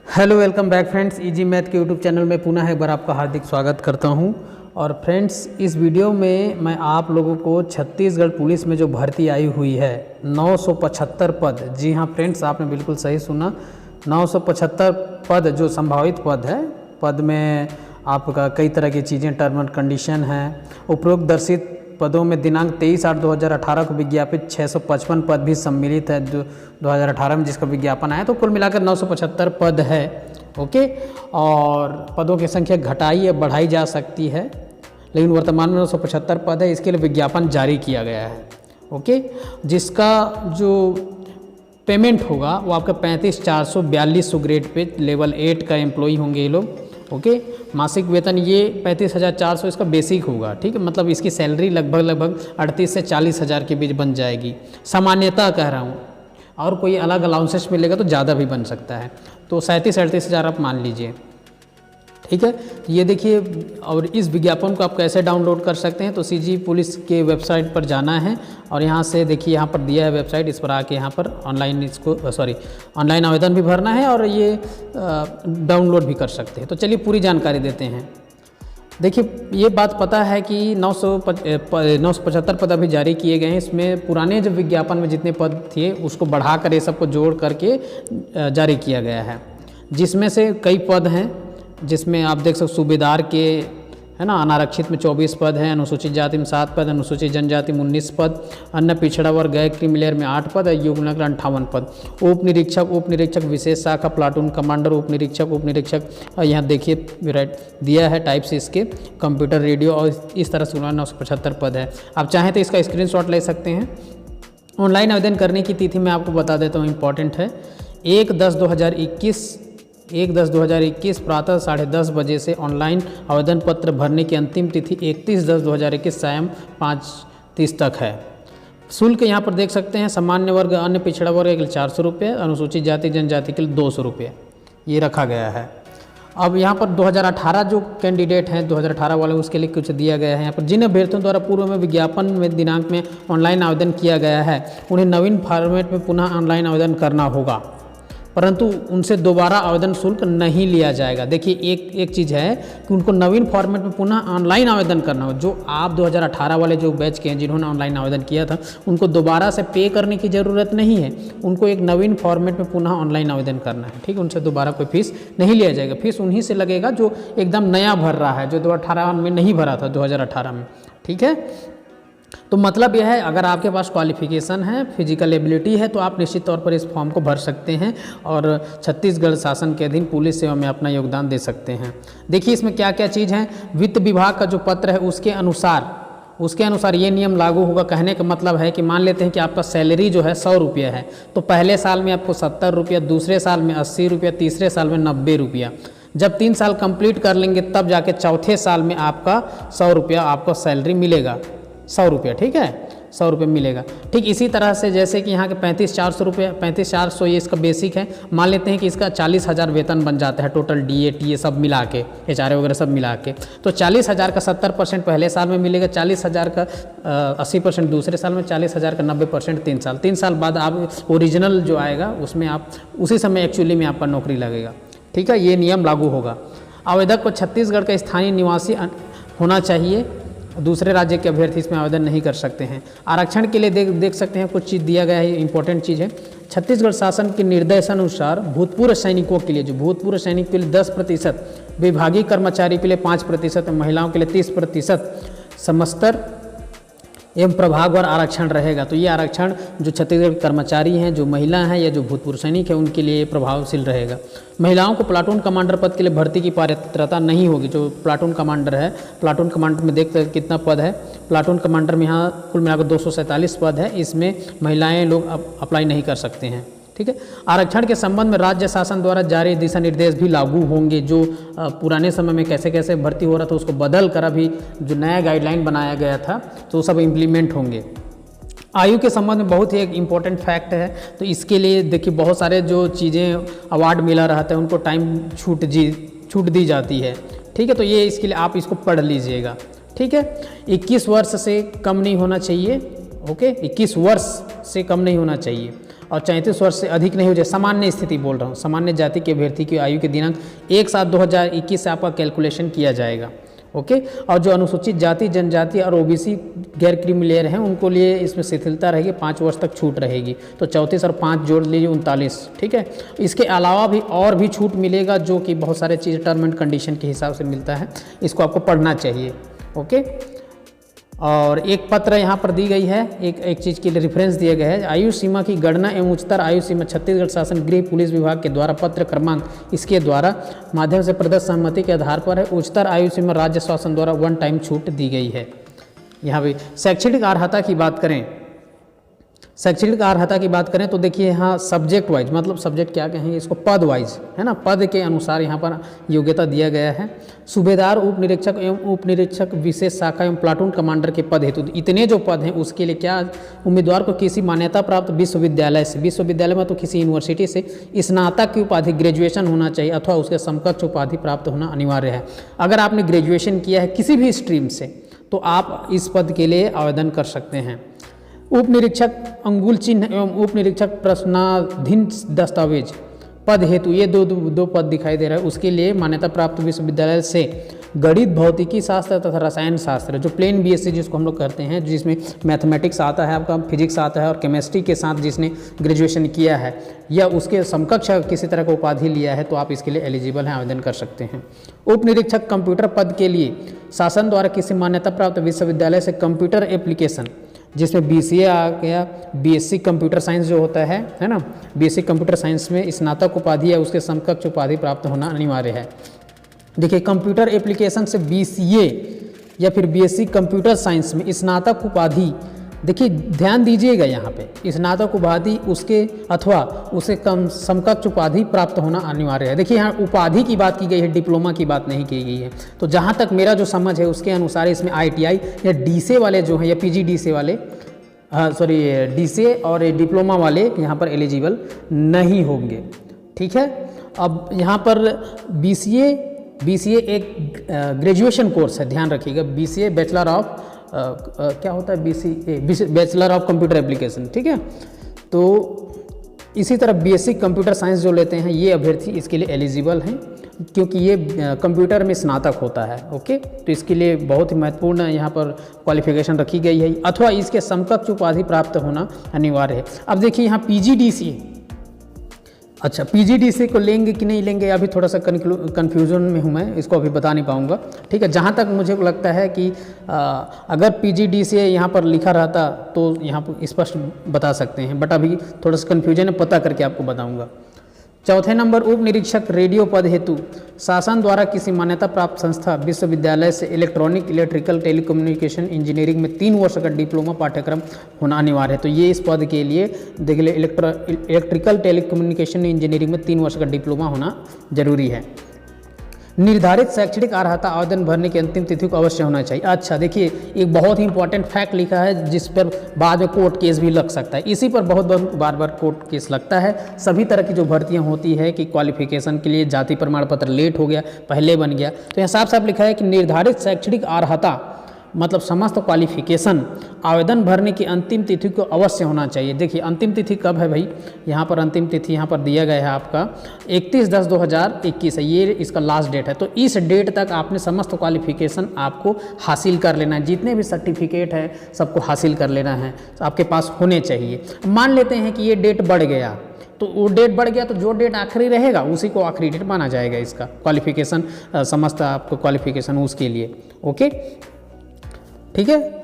Hello welcome back friends, easy math के YouTube channel में पुनः एक बार आपका हार्दिक स्वागत करता हूं। और फ्रेंड्स, इस वीडियो में मैं आप लोगों को छत्तीसगढ़ पुलिस में जो भर्ती आई हुई है 975 पद, जी हाँ फ्रेंड्स, आपने बिल्कुल सही सुना, 975 पद जो संभावित पद है। पद में आपका कई तरह की चीज़ें, टर्म एंड कंडीशन हैं। उपरोक्त दर्शित पदों में दिनांक 23/8/2018 को विज्ञापित 655 पद भी सम्मिलित है जो 2018 में जिसका विज्ञापन आया। तो कुल मिलाकर 975 पद है। ओके, और पदों की संख्या घटाई या बढ़ाई जा सकती है, लेकिन वर्तमान में 975 पद है। इसके लिए विज्ञापन जारी किया गया है। ओके, जिसका जो पेमेंट होगा वो आपका 35,442 ग्रेड पे लेवल 8 का एम्प्लॉई होंगे ये लोग। ओके, मासिक वेतन ये 35,400 इसका बेसिक होगा। ठीक है, मतलब इसकी सैलरी लगभग 38 से 40 हज़ार के बीच बन जाएगी, सामान्यतः कह रहा हूँ। और कोई अलग अलाउंसेस मिलेगा तो ज़्यादा भी बन सकता है, तो 37-38 हज़ार आप मान लीजिए। ठीक है, ये देखिए। और इस विज्ञापन को आप कैसे डाउनलोड कर सकते हैं, तो सीजी पुलिस के वेबसाइट पर जाना है और यहाँ से देखिए, यहाँ पर दिया है वेबसाइट, इस पर आके यहाँ पर ऑनलाइन आवेदन भी भरना है और ये डाउनलोड भी कर सकते हैं। तो चलिए पूरी जानकारी देते हैं। देखिए, ये बात पता है कि 975 पद अभी जारी किए गए हैं। इसमें पुराने जो विज्ञापन में जितने पद थे उसको बढ़ाकर ये सबको जोड़ करके जारी किया गया है, जिसमें से कई पद हैं जिसमें आप देख सकते सूबेदार के, है ना, अनारक्षित में 24 पद हैं, अनुसूचित जाति में 7 पद, अनुसूचित जनजाति में 19 पद, अन्य पिछड़ा वर्ग गैर क्रीमिलेयर में 8 पद, युग्म मिलाकर 58 पद। उप निरीक्षक विशेष शाखा, प्लाटून कमांडर, उप निरीक्षक, और यहाँ देखिए दिया है टाइप्स इसके, कंप्यूटर, रेडियो, और इस तरह से 975 पद है। आप चाहें तो इसका स्क्रीनशॉट ले सकते हैं। ऑनलाइन आवेदन करने की तिथि मैं आपको बता देता हूँ, इंपॉर्टेंट है। 1/10/2021 प्रातः 10:30 बजे से ऑनलाइन आवेदन पत्र भरने की अंतिम तिथि 31/10/2021 सायं 5:30 तक है। शुल्क यहाँ पर देख सकते हैं, सामान्य वर्ग अन्य पिछड़ा वर्ग के लिए 400 रुपये, अनुसूचित जाति जनजाति के लिए 200 रुपये ये रखा गया है। अब यहाँ पर 2018 जो कैंडिडेट हैं, 2018 वाले, उसके लिए कुछ दिया गया है। यहाँ पर जिन अभ्यर्थियों द्वारा पूर्व में विज्ञापन में दिनांक में ऑनलाइन आवेदन किया गया है उन्हें नवीन फॉर्मेट में पुनः ऑनलाइन आवेदन करना होगा, परंतु उनसे दोबारा आवेदन शुल्क नहीं लिया जाएगा। देखिए, एक चीज़ है कि उनको नवीन फॉर्मेट में पुनः ऑनलाइन आवेदन करना हो। जो आप 2018 वाले जो बैच के हैं जिन्होंने ऑनलाइन आवेदन किया था, उनको दोबारा से पे करने की ज़रूरत नहीं है। उनको एक नवीन फॉर्मेट में पुनः ऑनलाइन आवेदन करना है। ठीक है, उनसे दोबारा कोई फीस नहीं लिया जाएगा। फीस उन्हीं से लगेगा जो एकदम नया भर रहा है, जो 2018 में नहीं भरा था 2018 में। ठीक है, तो मतलब यह है, अगर आपके पास क्वालिफिकेशन है, फिजिकल एबिलिटी है, तो आप निश्चित तौर पर इस फॉर्म को भर सकते हैं और छत्तीसगढ़ शासन के अधीन पुलिस सेवा में अपना योगदान दे सकते हैं। देखिए, इसमें क्या क्या चीज़ है। वित्त विभाग का जो पत्र है उसके अनुसार ये नियम लागू होगा। कहने का मतलब है कि मान लेते हैं कि आपका सैलरी जो है 100 रुपया है, तो पहले साल में आपको 70 रुपया, दूसरे साल में 80 रुपया, तीसरे साल में 90 रुपया। जब 3 साल कंप्लीट कर लेंगे तब जाके चौथे साल में आपका 100 रुपया आपको सैलरी मिलेगा, 100 रुपया। ठीक है, 100 रुपये मिलेगा। ठीक इसी तरह से जैसे कि यहाँ के 35,400 रुपये, 35,400 ये इसका बेसिक है। मान लेते हैं कि इसका 40,000 वेतन बन जाता है, टोटल DA TA सब मिला के, HRA वगैरह सब मिला के। तो 40,000 का 70% पहले साल में मिलेगा, 40,000 का 80% दूसरे साल में, 40,000 का 90% 3 साल बाद आप ओरिजिनल जो आएगा उसमें आप उसी समय एक्चुअली में आपका नौकरी लगेगा। ठीक है, ये नियम लागू होगा। आवेदक को छत्तीसगढ़ का स्थानीय निवासी होना चाहिए, दूसरे राज्य के अभ्यर्थी इसमें आवेदन नहीं कर सकते हैं। आरक्षण के लिए देख सकते हैं, कुछ चीज़ दिया गया है, इंपॉर्टेंट चीज़ है। छत्तीसगढ़ शासन के निर्देशानुसार भूतपूर्व सैनिकों के लिए, जो भूतपूर्व सैनिक के लिए 10%, विभागीय कर्मचारी के लिए 5%, महिलाओं के लिए 30%, समस्तर एवं प्रभागवार आरक्षण रहेगा। तो ये आरक्षण जो छत्तीसगढ़ के कर्मचारी हैं, जो महिला हैं या जो भूतपूर्व सैनिक है, उनके लिए प्रभावशील रहेगा। महिलाओं को प्लाटून कमांडर पद के लिए भर्ती की पात्रता नहीं होगी। जो प्लाटून कमांडर है, प्लाटून कमांडर में देखते हैं कितना पद है। प्लाटून कमांडर में यहाँ कुल मिलाकर 247 पद है, इसमें महिलाएँ लोग अप्लाई नहीं कर सकते हैं। ठीक है, आरक्षण के संबंध में राज्य शासन द्वारा जारी दिशा निर्देश भी लागू होंगे। जो पुराने समय में कैसे कैसे भर्ती हो रहा था उसको बदल कर अभी जो नया गाइडलाइन बनाया गया था तो सब इम्प्लीमेंट होंगे। आयु के संबंध में बहुत ही एक इम्पॉर्टेंट फैक्ट है। तो इसके लिए देखिए, बहुत सारे जो चीज़ें अवार्ड मिला रहता है उनको टाइम छूट दी जाती है। ठीक है, तो ये इसके लिए आप इसको पढ़ लीजिएगा। ठीक है, 21 वर्ष से कम नहीं होना चाहिए। ओके, 21 वर्ष से कम नहीं होना चाहिए। और 34 वर्ष से अधिक नहीं हो जाए, सामान्य स्थिति बोल रहा हूँ, सामान्य जाति के अभ्यर्थी की आयु के दिनांक 1/7/2021 से आपका कैलकुलेशन किया जाएगा। ओके। और जो अनुसूचित जाति जनजाति और ओबीसी गैर क्रीमी लेयर हैं उनको लिए इसमें शिथिलता रहेगी, 5 वर्ष तक छूट रहेगी। तो 34 और 5 जोड़ लीजिए 39। ठीक है। इसके अलावा भी और भी छूट मिलेगा जो कि बहुत सारे चीज़ टर्म एंड कंडीशन के हिसाब से मिलता है, इसको आपको पढ़ना चाहिए। ओके। और एक पत्र यहाँ पर दी गई है, एक चीज़ के लिए रेफरेंस दिया गया है, आयु सीमा की गणना एवं उच्चतर आयु सीमा छत्तीसगढ़ शासन गृह पुलिस विभाग के द्वारा पत्र क्रमांक इसके द्वारा माध्यम से प्रदत्त सहमति के आधार पर है। उच्चतर आयु सीमा राज्य शासन द्वारा 1 टाइम छूट दी गई है। यहाँ भी शैक्षणिक अर्हता की बात करें, शैक्षणिक अर्हता की बात करें तो देखिए यहाँ सब्जेक्ट वाइज, मतलब सब्जेक्ट क्या कहेंगे इसको, पद वाइज है ना, पद के अनुसार यहाँ पर योग्यता दिया गया है। सूबेदार, उप निरीक्षक एवं उप निरीक्षक विशेष शाखा एवं प्लाटून कमांडर के पद हेतु इतने जो पद हैं उसके लिए क्या उम्मीदवार को किसी मान्यता प्राप्त विश्वविद्यालय से, विश्वविद्यालय में तो किसी यूनिवर्सिटी से स्नातक की उपाधि ग्रेजुएशन होना चाहिए अथवा उसके समकक्ष उपाधि प्राप्त होना अनिवार्य है। अगर आपने ग्रेजुएशन किया है किसी भी स्ट्रीम से तो आप इस पद के लिए आवेदन कर सकते हैं। उप निरीक्षक अंगुल चिन्ह एवं उप निरीक्षक प्रश्नाधीन दस्तावेज पद हेतु ये दो पद दिखाई दे रहा है, उसके लिए मान्यता प्राप्त विश्वविद्यालय से गणित, भौतिकी शास्त्र तथा रसायन शास्त्र जो प्लेन बीएससी जिसको हम लोग करते हैं, जिसमें मैथमेटिक्स आता है, आपका फिजिक्स आता है और केमिस्ट्री के साथ जिसने ग्रेजुएशन किया है या उसके समकक्ष किसी तरह का उपाधि लिया है तो आप इसके लिए एलिजिबल हैं, आवेदन कर सकते हैं। उप निरीक्षक कंप्यूटर पद के लिए शासन द्वारा किसी मान्यता प्राप्त विश्वविद्यालय से कंप्यूटर एप्लीकेशन जिसमें बीसीए आ गया, बीएससी कंप्यूटर साइंस जो होता है ना, बीएससी कंप्यूटर साइंस में स्नातक उपाधि या उसके समकक्ष उपाधि प्राप्त होना अनिवार्य है। देखिए कंप्यूटर एप्लीकेशन से बीसीए या फिर बीएससी कंप्यूटर साइंस में स्नातक उपाधि, देखिए ध्यान दीजिएगा यहाँ पे स्नातक उपाधि उसके अथवा उसे कम समकक्ष उपाधि प्राप्त होना अनिवार्य है। देखिए यहाँ उपाधि की बात की गई है, डिप्लोमा की बात नहीं की गई है। तो जहाँ तक मेरा जो समझ है उसके अनुसार इसमें आईटीआई या डीसीए वाले जो हैं या पीजीडीसीए वाले डीसीए और डिप्लोमा वाले यहाँ पर एलिजिबल नहीं होंगे। ठीक है। अब यहाँ पर बीसीए एक ग्रेजुएशन कोर्स है, ध्यान रखिएगा। बीसीए बैचलर ऑफ क्या होता है, BCA bachelor of computer application. ठीक है। तो इसी तरह बीएससी कंप्यूटर साइंस जो लेते हैं ये अभ्यर्थी इसके लिए एलिजिबल हैं क्योंकि ये कंप्यूटर में स्नातक होता है। ओके। तो इसके लिए बहुत ही महत्वपूर्ण यहाँ पर क्वालिफिकेशन रखी गई है अथवा इसके समकक्ष उपाधि प्राप्त होना अनिवार्य है। अब देखिए यहाँ पीजीडीसीए, अच्छा पीजीडीसीए को लेंगे कि नहीं लेंगे अभी थोड़ा सा कन्फ्यूजन में हूँ मैं, इसको अभी बता नहीं पाऊँगा। ठीक है। जहाँ तक मुझे लगता है कि अगर पीजीडीसीए यहाँ पर लिखा रहता तो यहाँ पर स्पष्ट बता सकते हैं, बट अभी थोड़ा सा कन्फ्यूजन है, पता करके आपको बताऊँगा। चौथे नंबर उप निरीक्षक रेडियो पद हेतु शासन द्वारा किसी मान्यता प्राप्त संस्था विश्वविद्यालय से इलेक्ट्रॉनिक, इलेक्ट्रिकल, टेलीकम्युनिकेशन इंजीनियरिंग में 3 वर्ष का डिप्लोमा पाठ्यक्रम होना अनिवार्य है। तो ये इस पद के लिए देख ले, इलेक्ट्रिकल टेलीकम्युनिकेशन इंजीनियरिंग में 3 वर्ष का डिप्लोमा होना जरूरी है। निर्धारित शैक्षणिक अर्हता आवेदन भरने की अंतिम तिथि को अवश्य होना चाहिए। अच्छा देखिए एक बहुत ही इंपॉर्टेंट फैक्ट लिखा है जिस पर बाद में कोर्ट केस भी लग सकता है, इसी पर बहुत बार कोर्ट केस लगता है। सभी तरह की जो भर्तियां होती है कि क्वालिफिकेशन के लिए जाति प्रमाण पत्र लेट हो गया, पहले बन गया, तो यहाँ साफ साफ लिखा है कि निर्धारित शैक्षणिक अर्हता मतलब समस्त क्वालिफिकेशन आवेदन भरने की अंतिम तिथि को अवश्य होना चाहिए। देखिए अंतिम तिथि कब है भाई, यहाँ पर अंतिम तिथि यहाँ पर दिया गया है आपका 31/10/2021 है, ये इसका लास्ट डेट है। तो इस डेट तक आपने समस्त क्वालिफिकेशन आपको हासिल कर लेना है, जितने भी सर्टिफिकेट है सबको हासिल कर लेना है, आपके पास होने चाहिए। मान लेते हैं कि ये डेट बढ़ गया तो वो डेट बढ़ गया तो जो डेट आखिरी रहेगा उसी को आखिरी डेट माना जाएगा, इसका क्वालिफिकेशन समस्त आपको क्वालिफिकेशन उसके लिए। ओके ठीक है।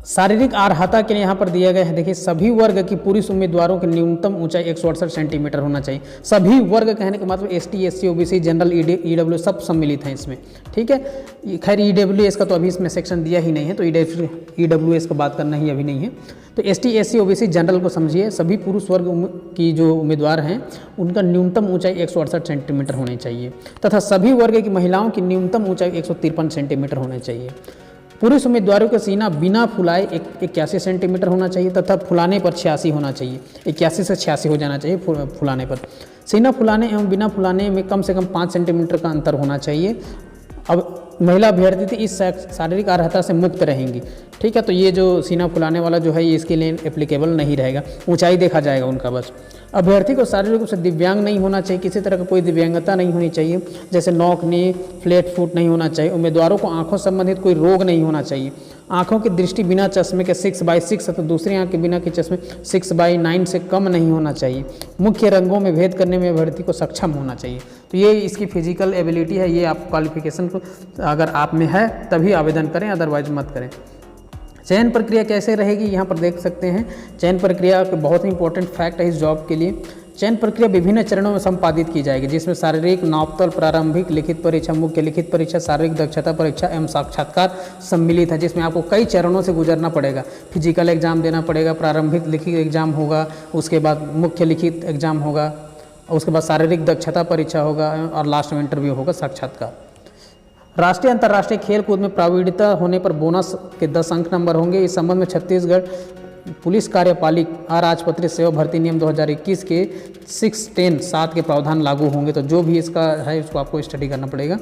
शारीरिक अर्हता के लिए यहाँ पर दिया गया है, देखिए सभी वर्ग की पुरुष उम्मीदवारों की न्यूनतम ऊंचाई 168 सेंटीमीटर होना चाहिए। सभी वर्ग कहने का मतलब ST, SC, OBC, general, EWS सब सम्मिलित हैं इसमें। ठीक है। खैर ईडब्ल्यूएस का तो अभी इसमें सेक्शन दिया ही नहीं है, तो ईडब्ल्यूएस का बात करना ही अभी नहीं है। तो एसटी, एससी, ओबीसी, जनरल को समझिए, सभी पुरुष वर्ग की जो उम्मीदवार हैं उनका न्यूनतम ऊंचाई 168 सेंटीमीटर होनी चाहिए तथा सभी वर्ग की महिलाओं की न्यूनतम ऊंचाई 153 सेंटीमीटर होनी चाहिए। पुरुष उम्मीदवारों का सीना बिना फुलाए 81 सेंटीमीटर होना चाहिए तथा फुलाने पर 86 होना चाहिए, 81 से 86 हो जाना चाहिए फुलाने पर। सीना फुलाने एवं बिना फुलाने में कम से कम 5 सेंटीमीटर का अंतर होना चाहिए। अब महिला अभ्यर्थी थी इस शारीरिक अर्हता से मुक्त रहेंगी। ठीक है, तो ये जो सीना फुलाने वाला जो है ये इसके लिए एप्लीकेबल नहीं रहेगा, ऊंचाई देखा जाएगा उनका बस। अभ्यर्थी को शारीरिक रूप से दिव्यांग नहीं होना चाहिए, किसी तरह का कोई दिव्यांगता नहीं होनी चाहिए, जैसे नोक नी फ्लैट फुट नहीं होना चाहिए। उम्मीदवारों को आंखों संबंधित कोई रोग नहीं होना चाहिए। आंखों की दृष्टि बिना चश्मे के 6/6 तो दूसरी आंख के बिना के चश्मे 6/9 से कम नहीं होना चाहिए। मुख्य रंगों में भेद करने में अभ्यर्थी को सक्षम होना चाहिए। तो ये इसकी फिजिकल एबिलिटी है, ये आप क्वालिफिकेशन को अगर आप में है तभी आवेदन करें, अदरवाइज मत करें। चयन प्रक्रिया कैसे रहेगी यहाँ पर देख सकते हैं। चयन प्रक्रिया बहुत ही इंपॉर्टेंट फैक्ट है इस जॉब के लिए। चयन प्रक्रिया विभिन्न चरणों में संपादित की जाएगी, जिसमें शारीरिक, नौपतल, प्रारंभिक लिखित परीक्षा, मुख्य लिखित परीक्षा, शारीरिक दक्षता परीक्षा एवं साक्षात्कार सम्मिलित है, जिसमें आपको कई चरणों से गुजरना पड़ेगा। फिजिकल एग्जाम देना पड़ेगा, प्रारंभिक लिखित एग्जाम होगा, उसके बाद मुख्य लिखित एग्जाम होगा, उसके बाद शारीरिक दक्षता परीक्षा होगा और लास्ट में इंटरव्यू होगा, साक्षात्कार। राष्ट्रीय अंतर्राष्ट्रीय खेल कूद में प्रावीण्यता होने पर बोनस के 10 अंक नंबर होंगे। इस संबंध में छत्तीसगढ़ पुलिस कार्यपालिक अराजपत्रित सेवा भर्ती नियम 2021 के 6-10-7 के प्रावधान लागू होंगे। तो जो भी इसका है उसको आपको स्टडी करना पड़ेगा।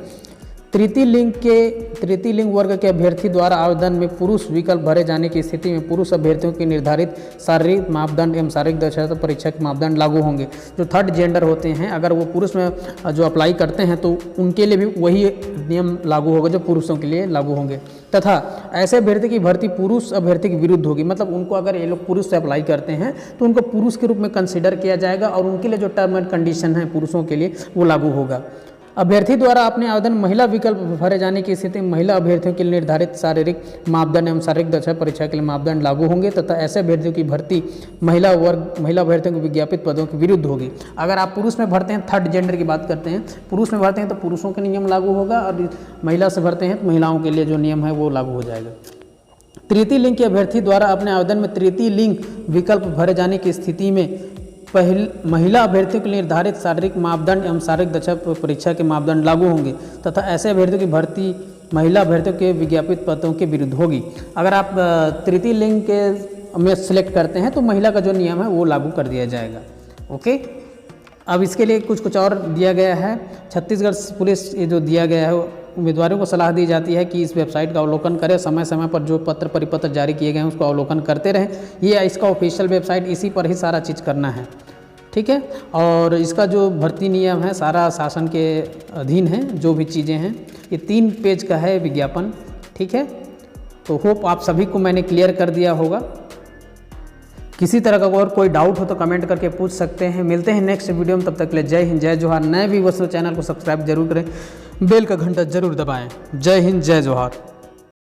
तृतीय लिंग वर्ग के अभ्यर्थी द्वारा आवेदन में पुरुष विकल्प भरे जाने की स्थिति में पुरुष अभ्यर्थियों के निर्धारित शारीरिक मापदंड एवं शारीरिक दक्षता परीक्षा के मापदंड लागू होंगे। जो थर्ड जेंडर होते हैं, अगर वो पुरुष में जो अप्लाई करते हैं तो उनके लिए भी वही नियम लागू होगा जो पुरुषों के लिए लागू होंगे। तथा ऐसे अभ्यर्थी की भर्ती पुरुष अभ्यर्थी के विरुद्ध होगी, मतलब उनको अगर ये लोग पुरुष से अप्लाई करते हैं तो उनको पुरुष के रूप में कंसिडर किया जाएगा और उनके लिए जो टर्म एंड कंडीशन है पुरुषों के लिए वो लागू होगा। अभ्यर्थी द्वारा अपने आवेदन महिला विकल्प भरे जाने की स्थिति में महिला अभ्यर्थियों के लिए निर्धारित शारीरिक मापदंड एवं शारीरिक दक्षता परीक्षा के लिए मापदंड लागू होंगे तथा ऐसे अभ्यर्थियों की भर्ती महिला अभ्यर्थियों के विज्ञापित पदों के विरुद्ध होगी। अगर आप पुरुष में भरते हैं, थर्ड जेंडर की बात करते हैं, पुरुष में भरते हैं तो पुरुषों के नियम लागू होगा और महिला से भरते हैं तो महिलाओं के लिए जो नियम है वो लागू हो जाएगा। तृतीय लिंग के अभ्यर्थी द्वारा अपने आवेदन में तृतीय लिंग विकल्प भरे जाने की स्थिति में महिला अभ्यर्थियों के लिए निर्धारित शारीरिक मापदंड एवं शारीरिक दक्षता परीक्षा के मापदंड लागू होंगे तथा ऐसे अभ्यर्थियों की भर्ती महिला अभ्यर्थियों के विज्ञापित पदों के विरुद्ध होगी। अगर आप तृतीय लिंग के में सिलेक्ट करते हैं तो महिला का जो नियम है वो लागू कर दिया जाएगा। ओके, अब इसके लिए कुछ और दिया गया है। छत्तीसगढ़ पुलिस ये जो दिया गया है, उम्मीदवारों को सलाह दी जाती है कि इस वेबसाइट का अवलोकन करें, समय समय पर जो पत्र परिपत्र जारी किए गए हैं उसको अवलोकन करते रहें। ये इसका ऑफिशियल वेबसाइट, इसी पर ही सारा चीज़ करना है। ठीक है, और इसका जो भर्ती नियम है सारा शासन के अधीन है, जो भी चीज़ें हैं। ये 3 पेज का है विज्ञापन। ठीक है, तो होप आप सभी को मैंने क्लियर कर दिया होगा। किसी तरह का और कोई डाउट हो तो कमेंट करके पूछ सकते हैं। मिलते हैं नेक्स्ट वीडियो में, तब तक के लिए जय हिंद जय जोहार। नए व्यूअर्स तो चैनल को सब्सक्राइब जरूर करें, बेल का घंटा जरूर दबाएं। जय हिंद जय जोहार।